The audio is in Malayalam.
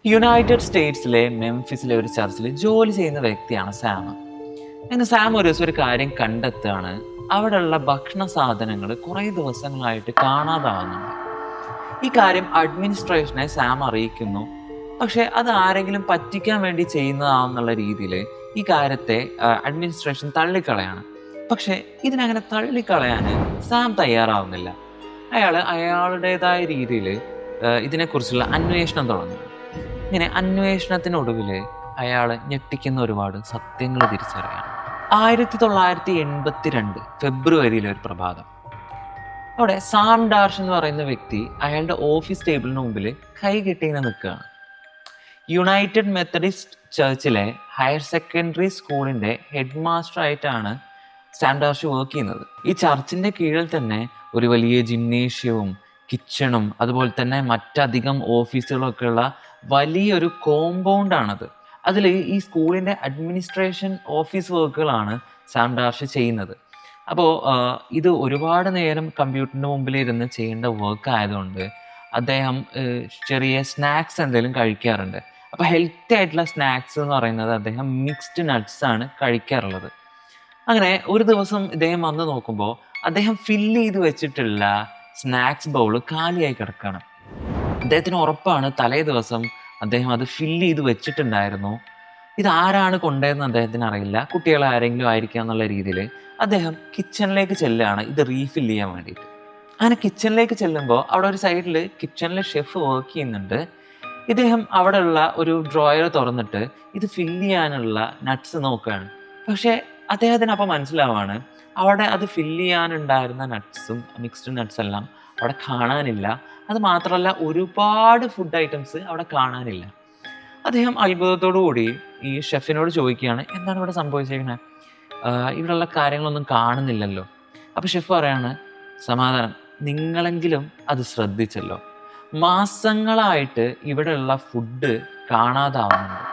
യുണൈറ്റഡ് സ്റ്റേറ്റ്സിലെ മെംഫിസിലെ ഒരു ചർച്ചിൽ ജോലി ചെയ്യുന്ന വ്യക്തിയാണ് സാം. അങ്ങനെ സാം ഒരു ദിവസം ഒരു കാര്യം കണ്ടെത്തുകയാണ്. അവിടെയുള്ള ഭക്ഷണ സാധനങ്ങൾ കുറേ ദിവസങ്ങളായിട്ട് കാണാതാവുന്നുണ്ട്. ഈ കാര്യം അഡ്മിനിസ്ട്രേഷനെ സാം അറിയിക്കുന്നു. പക്ഷെ അത് ആരെങ്കിലും പറ്റിക്കാൻ വേണ്ടി ചെയ്യുന്നതാണെന്നുള്ള രീതിയിൽ ഈ കാര്യത്തെ അഡ്മിനിസ്ട്രേഷൻ തള്ളിക്കളയാണ്. പക്ഷെ ഇതിനങ്ങനെ തള്ളിക്കളയാൻ സാം തയ്യാറാവുന്നില്ല. അയാളുടേതായ രീതിയിൽ ഇതിനെക്കുറിച്ചുള്ള അന്വേഷണം തുടങ്ങുന്നു. ഇങ്ങനെ അന്വേഷണത്തിനൊടുവിൽ അയാൾ ഞെട്ടിക്കുന്ന ഒരുപാട് സത്യങ്ങൾ തിരിച്ചറിയാണ്. 1982 ഫെബ്രുവരിയിലെ ഒരു പ്രഭാതം, അവിടെ സാം ഡാർഷ് എന്ന് പറയുന്ന വ്യക്തി അയാളുടെ ഓഫീസ് ടേബിളിന് മുമ്പിൽ കൈ കെട്ടിങ്ങനെ നിൽക്കുകയാണ്. യുണൈറ്റഡ് മെത്തഡിസ്റ്റ് ചർച്ചിലെ ഹയർ സെക്കൻഡറി സ്കൂളിൻ്റെ ഹെഡ് മാസ്റ്റർ ആയിട്ടാണ് സാം ഡാർഷ് വർക്ക് ചെയ്യുന്നത്. ഈ ചർച്ചിൻ്റെ കീഴിൽ തന്നെ ഒരു വലിയ ജിംനേഷ്യവും കിച്ചണും അതുപോലെ തന്നെ മറ്റധികം ഓഫീസുകളൊക്കെ ഉള്ള വലിയൊരു കോമ്പൗണ്ടാണത്. അതിൽ ഈ സ്കൂളിൻ്റെ അഡ്മിനിസ്ട്രേഷൻ ഓഫീസ് വർക്കുകളാണ് സാം ഡാർഷ് ചെയ്യുന്നത്. അപ്പോൾ ഇത് ഒരുപാട് നേരം കമ്പ്യൂട്ടറിൻ്റെ മുമ്പിൽ ഇരുന്ന് ചെയ്യേണ്ട വർക്ക് ആയതുകൊണ്ട് അദ്ദേഹം ചെറിയ സ്നാക്സ് എന്തെങ്കിലും കഴിക്കാറുണ്ട്. അപ്പോൾ ഹെൽത്തി ആയിട്ടുള്ള സ്നാക്സ് എന്ന് പറയുന്നത് അദ്ദേഹം മിക്സ്ഡ് നട്ട്സ് ആണ് കഴിക്കാറുള്ളത്. അങ്ങനെ ഒരു ദിവസം ഇദ്ദേഹം വന്ന് നോക്കുമ്പോൾ അദ്ദേഹം ഫില്ല് ചെയ്ത് വെച്ചിട്ടുള്ള സ്നാക്സ് ബൗൾ കാലിയായി കിടക്കുകയാണ്. അദ്ദേഹത്തിന് ഉറപ്പാണ് തലേ ദിവസം അദ്ദേഹം അത് ഫില്ല് ചെയ്ത് വെച്ചിട്ടുണ്ടായിരുന്നു. ഇതാരാണ് കൊണ്ടുവരുന്നത് അദ്ദേഹത്തിന് അറിയില്ല, കുട്ടികൾ ആരെങ്കിലും ആയിരിക്കാം എന്നുള്ള രീതിയിൽ അദ്ദേഹം കിച്ചണിലേക്ക് ചെല്ലുകയാണ് ഇത് റീഫില്ല് ചെയ്യാൻ വേണ്ടിയിട്ട്. അങ്ങനെ കിച്ചണിലേക്ക് ചെല്ലുമ്പോൾ അവിടെ ഒരു സൈഡിൽ കിച്ചണിലെ ഷെഫ് വർക്ക് ചെയ്യുന്നുണ്ട്. ഇദ്ദേഹം അവിടെയുള്ള ഒരു ഡ്രോയർ തുറന്നിട്ട് ഇത് ഫില്ല് ചെയ്യാനുള്ള നട്ട്സ് നോക്കുകയാണ്. പക്ഷേ അദ്ദേഹത്തിന് അപ്പം മനസ്സിലാവാണ് അവിടെ അത് ഫില്ല് ചെയ്യാനുണ്ടായിരുന്ന നട്ട്സും മിക്സ്ഡ് നട്ട്സ് എല്ലാം അവിടെ കാണാനില്ല. അത് മാത്രമല്ല ഒരുപാട് ഫുഡ് ഐറ്റംസ് അവിടെ കാണാനില്ല. അദ്ദേഹം അത്ഭുതത്തോടു കൂടി ഈ ഷെഫിനോട് ചോദിക്കുകയാണ്, എന്താണ് ഇവിടെ സംഭവിച്ചിരിക്കുന്നത്, ഇവിടെയുള്ള കാര്യങ്ങളൊന്നും കാണുന്നില്ലല്ലോ. അപ്പോൾ ഷെഫ് പറയാണ്, സമാധാനം, നിങ്ങളെങ്കിലും അത് ശ്രദ്ധിച്ചല്ലോ, മാസങ്ങളായിട്ട് ഇവിടെയുള്ള ഫുഡ് കാണാതാവുന്നുണ്ട്.